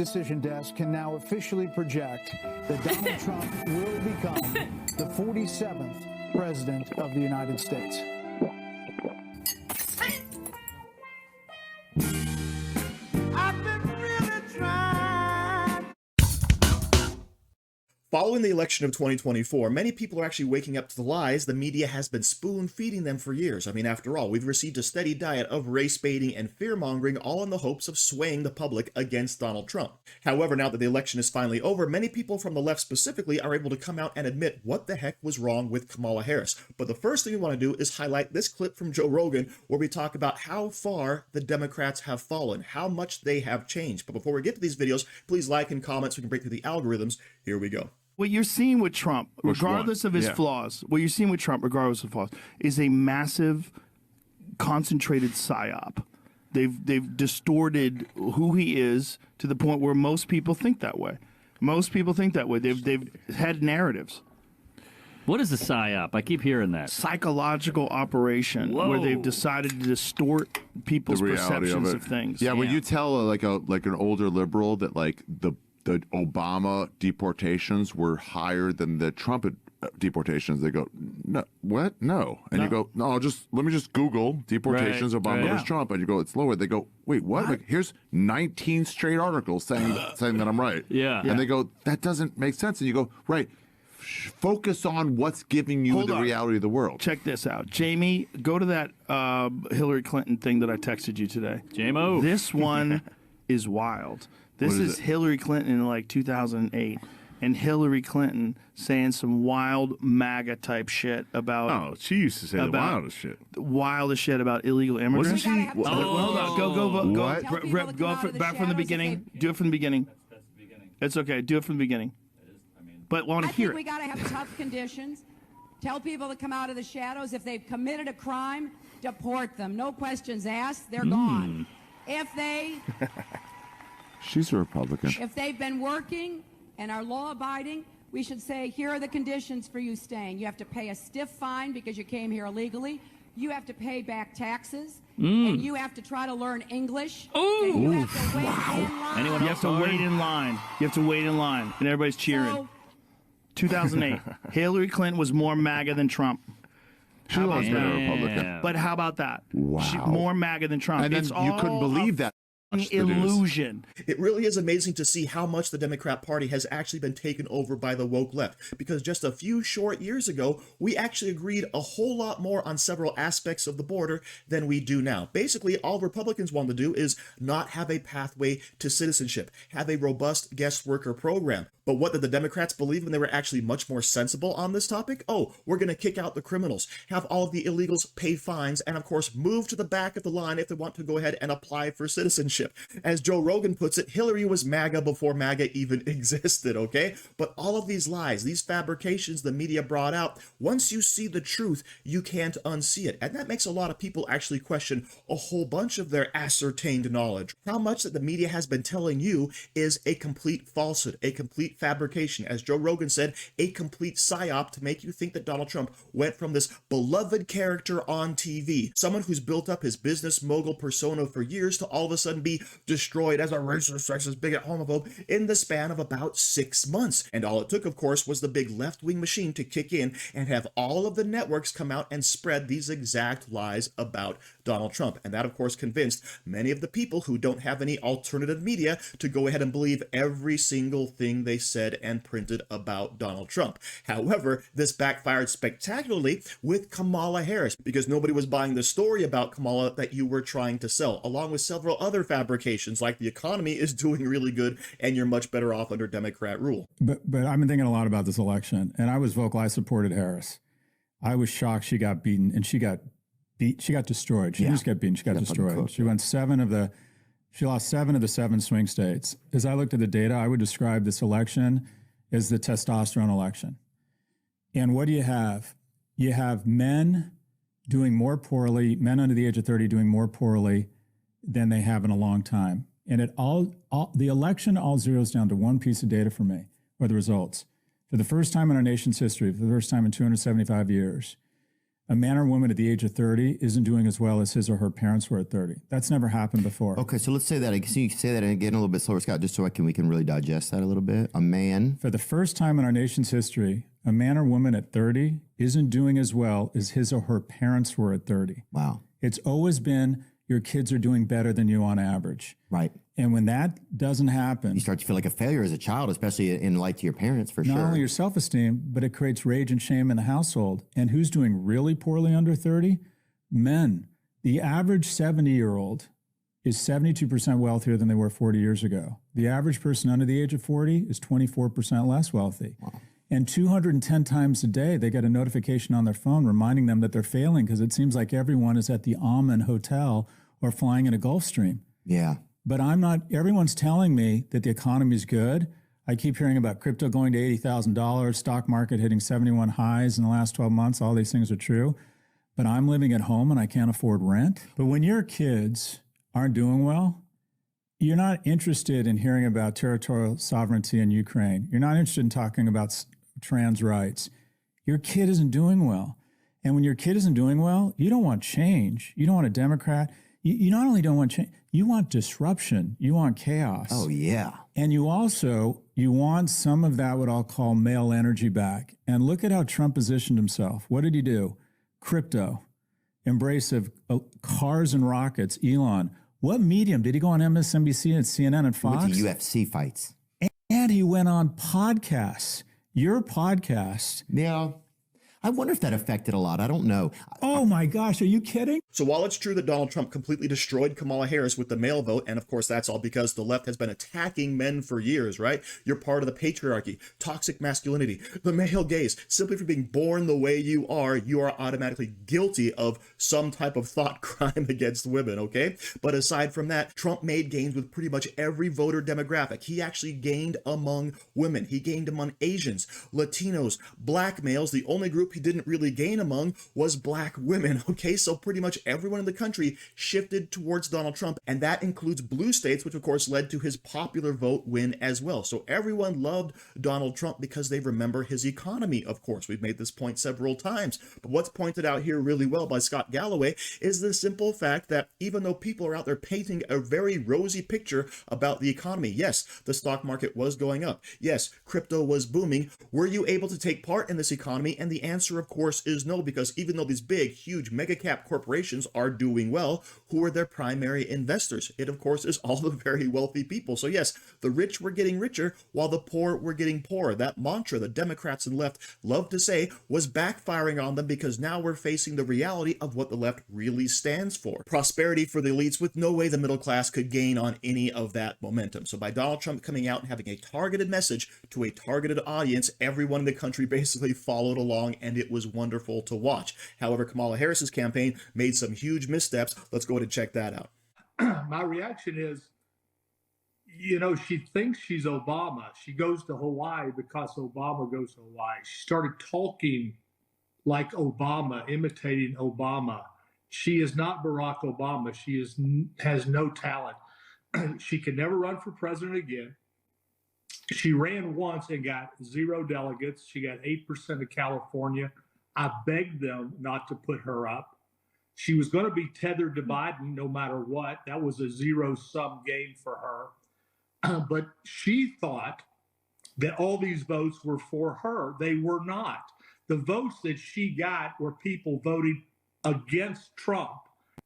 Decision desk can now officially project that Donald Trump will become the 47th president of the United States. Following the election of 2024, many people are actually waking up to the lies the media has been spoon-feeding them for years. I mean, after all, we've received a steady diet of race-baiting and fear-mongering, all in the hopes of swaying the public against Donald Trump. However, now that the election is finally over, many people from the left specifically are able to come out and admit what the heck was wrong with Kamala Harris. But the first thing we want to do is highlight this clip from Joe Rogan, where we talk about how far the Democrats have fallen, how much they have changed. But before we get to these videos, please like and comment so we can break through the algorithms. Here we go. What you're seeing with Trump, regardless of his flaws, what you're seeing with Trump, regardless of flaws, is a massive, concentrated PsyOp. They've distorted who he is to the point where most people think that way. Most people think that way. They've had narratives. What is a PsyOp? I keep hearing that. Psychological operation. Whoa. Where they've decided to distort people's perceptions of things. Yeah, when you tell like an older liberal that like the Obama deportations were higher than the Trump deportations, they go, no, what? No. And you go, no, let me just Google deportations, Obama versus Trump. And you go, it's lower. They go, wait, what? Like, here's 19 straight articles saying that I'm right. And they go, that doesn't make sense. And you go, right. Focus on what's giving you the reality of the world. Check this out. Jamie, go to that Hillary Clinton thing that I texted you today. JMO. This one is wild. This is Hillary Clinton in like 2008, and Hillary Clinton saying some wild MAGA type shit about. Oh, she used to say the wildest shit. The wildest shit about illegal immigrants. Wasn't she? Hold on, go back from the beginning. Do it from the beginning. That's the beginning. It's okay. Do it from the beginning. But want to hear it. We got to have tough conditions. Tell people to come out of the shadows. If they've committed a crime, deport them. No questions asked. They're gone. If they. She's a Republican. If they've been working and are law-abiding, we should say, here are the conditions for you staying. You have to pay a stiff fine because you came here illegally. You have to pay back taxes. And you have to try to learn English. And you have to wait in line. You have to wait in line. You have to wait in line. And everybody's cheering. So, 2008. Hillary Clinton was more MAGA than Trump. She was a Republican. But how about that? Wow. More MAGA than Trump. And then you couldn't believe that. Illusion. It really is amazing to see how much the Democrat Party has actually been taken over by the woke left, because just a few short years ago, we actually agreed a whole lot more on several aspects of the border than we do now. Basically, all Republicans want to do is not have a pathway to citizenship, have a robust guest worker program. But what did the Democrats believe when they were actually much more sensible on this topic? Oh, we're going to kick out the criminals, have all of the illegals pay fines, and of course, move to the back of the line if they want to go ahead and apply for citizenship. As Joe Rogan puts it, Hillary was MAGA before MAGA even existed, okay? But all of these lies, these fabrications the media brought out, once you see the truth, you can't unsee it. And that makes a lot of people actually question a whole bunch of their ascertained knowledge. How much that the media has been telling you is a complete falsehood, a complete fabrication. As Joe Rogan said, a complete psyop to make you think that Donald Trump went from this beloved character on TV, someone who's built up his business mogul persona for years, to all of a sudden be destroyed as a racist, sexist, bigot, homophobe in the span of about 6 months. And all it took, of course, was the big left-wing machine to kick in and have all of the networks come out and spread these exact lies about Donald Trump. And that, of course, convinced many of the people who don't have any alternative media to go ahead and believe every single thing they said and printed about Donald Trump. However, this backfired spectacularly with Kamala Harris, because nobody was buying the story about Kamala that you were trying to sell, along with several other fabrications like the economy is doing really good and you're much better off under Democrat rule. But I've been thinking a lot about this election, and I was vocal. I supported Harris. I was shocked she got beaten, and she got destroyed. She didn't just get beaten, she got destroyed. She lost 7 of the 7 swing states. As I looked at the data, I would describe this election as the testosterone election. And what do you have? You have men doing more poorly, men under the age of 30 doing more poorly than they have in a long time. And the election all zeroes down to one piece of data for me, or the results. For the first time in our nation's history, for the first time in 275 years, a man or woman at the age of 30 isn't doing as well as his or her parents were at 30. That's never happened before. Okay, so let's say that. Can you say that again a little bit slower, Scott, just so we can really digest that a little bit? A man. For the first time in our nation's history, a man or woman at 30 isn't doing as well as his or her parents were at 30. Wow. It's always been your kids are doing better than you on average. Right. And when that doesn't happen, You start to feel like a failure as a child, especially in light to your parents, for not sure. only your self-esteem, but it creates rage and shame in the household. And who's doing really poorly under 30? Men. The average 70-year-old is 72% wealthier than they were 40 years ago. The average person under the age of 40 is 24% less wealthy. Wow. And 210 times a day, they get a notification on their phone reminding them that they're failing because it seems like everyone is at the Amen Hotel or flying in a Gulfstream. Yeah. But I'm not, everyone's telling me that the economy is good. I keep hearing about crypto going to $80,000, stock market hitting 71 highs in the last 12 months. All these things are true. But I'm living at home and I can't afford rent. But when your kids aren't doing well, you're not interested in hearing about territorial sovereignty in Ukraine. You're not interested in talking about trans rights. Your kid isn't doing well. And when your kid isn't doing well, you don't want change. You don't want a Democrat. You not only don't want change, you want disruption. You want chaos. Oh, yeah. And you want some of that, what I'll call male energy back. And look at how Trump positioned himself. What did he do? Crypto, embrace of cars and rockets, Elon. What medium? Did he go on MSNBC and CNN and Fox? Went to UFC fights. And he went on podcasts. Your podcast. Yeah. I wonder if that affected a lot. I don't know. Oh my gosh, are you kidding? So while it's true that Donald Trump completely destroyed Kamala Harris with the male vote, and of course that's all because the left has been attacking men for years, right? You're part of the patriarchy, toxic masculinity, the male gaze. Simply for being born the way you are automatically guilty of some type of thought crime against women, okay? But aside from that, Trump made gains with pretty much every voter demographic. He actually gained among women. He gained among Asians, Latinos, black males. The only group he didn't really gain among was black women, okay? So pretty much everyone in the country shifted towards Donald Trump, and that includes blue states, which of course led to his popular vote win as well. So everyone loved Donald Trump because they remember his economy, of course. We've made this point several times. But what's pointed out here really well by Scott Galloway is the simple fact that even though people are out there painting a very rosy picture about the economy, yes, the stock market was going up. Yes, crypto was booming. Were you able to take part in this economy? And the answer, of course, is no, because even though these big, huge mega cap corporations are doing well, who are their primary investors? It, of course, is all the very wealthy people. So yes, the rich were getting richer while the poor were getting poorer. That mantra the Democrats and left love to say was backfiring on them because now we're facing the reality of what the left really stands for. Prosperity for the elites with no way the middle class could gain on any of that momentum. So by Donald Trump coming out and having a targeted message to a targeted audience, everyone in the country basically followed along, and it was wonderful to watch. However, Kamala Harris's campaign made some huge missteps. Let's go ahead and check that out. My reaction is, she thinks she's Obama. She goes to Hawaii because Obama goes to Hawaii. She started talking like Obama, imitating Obama. She is not Barack Obama. She has no talent. She can never run for president again. She ran once and got 0 delegates. She got 8% of California. I begged them not to put her up. She was going to be tethered to Biden no matter what. That was a zero-sum game for her. But she thought that all these votes were for her. They were not. The votes that she got were people voting against Trump.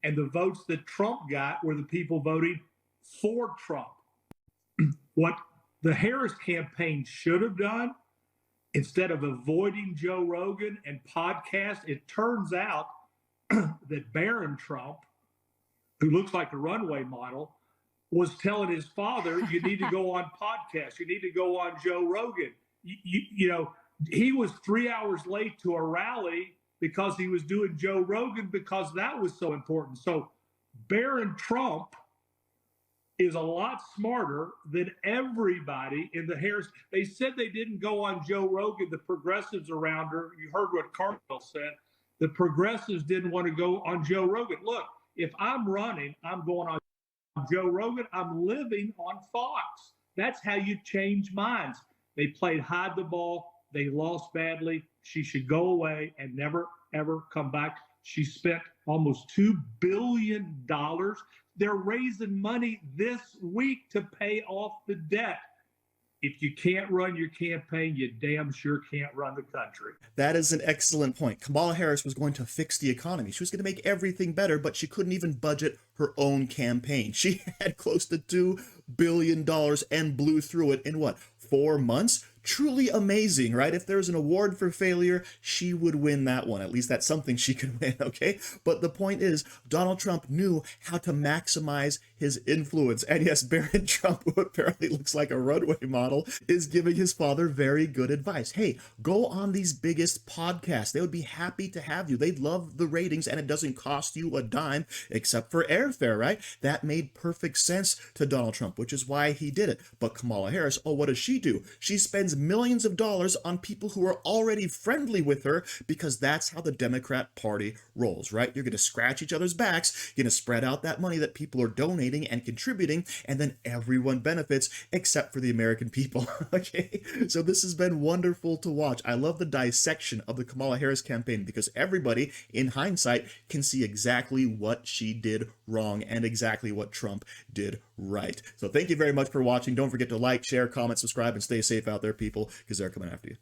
And the votes that Trump got were the people voting for Trump. What the Harris campaign should have done, instead of avoiding Joe Rogan and podcasts, it turns out that Barron Trump, who looks like a runway model, was telling his father, you need to go on podcasts. You need to go on Joe Rogan. He was 3 hours late to a rally because he was doing Joe Rogan because that was so important. So Barron Trump is a lot smarter than everybody in the Harris. They said they didn't go on Joe Rogan, the progressives around her. You heard what Carmel said. The progressives didn't want to go on Joe Rogan. Look, if I'm running, I'm going on Joe Rogan. I'm living on Fox. That's how you change minds. They played hide the ball. They lost badly. She should go away and never, ever come back. She spent almost $2 billion. They're raising money this week to pay off the debt. If you can't run your campaign, you damn sure can't run the country. That is an excellent point. Kamala Harris was going to fix the economy. She was going to make everything better, but she couldn't even budget her own campaign. She had close to $2 billion and blew through it in what, 4 months? Truly amazing, right? If there was an award for failure, she would win that one. At least that's something she could win, okay? But the point is, Donald Trump knew how to maximize his influence. And yes, Barron Trump, who apparently looks like a runway model, is giving his father very good advice. Hey, go on these biggest podcasts. They would be happy to have you. They'd love the ratings, and it doesn't cost you a dime except for airfare, right? That made perfect sense to Donald Trump, which is why he did it. But Kamala Harris, oh, what does she do? She spends millions of dollars on people who are already friendly with her, because that's how the Democrat Party rolls, right? You're going to scratch each other's backs, you're going to spread out that money that people are donating and contributing, and then everyone benefits except for the American people, okay? So this has been wonderful to watch. I love the dissection of the Kamala Harris campaign, because everybody, in hindsight, can see exactly what she did wrong and exactly what Trump did right. So thank you very much for watching. Don't forget to like, share, comment, subscribe, and stay safe out there, people, because they're coming after you.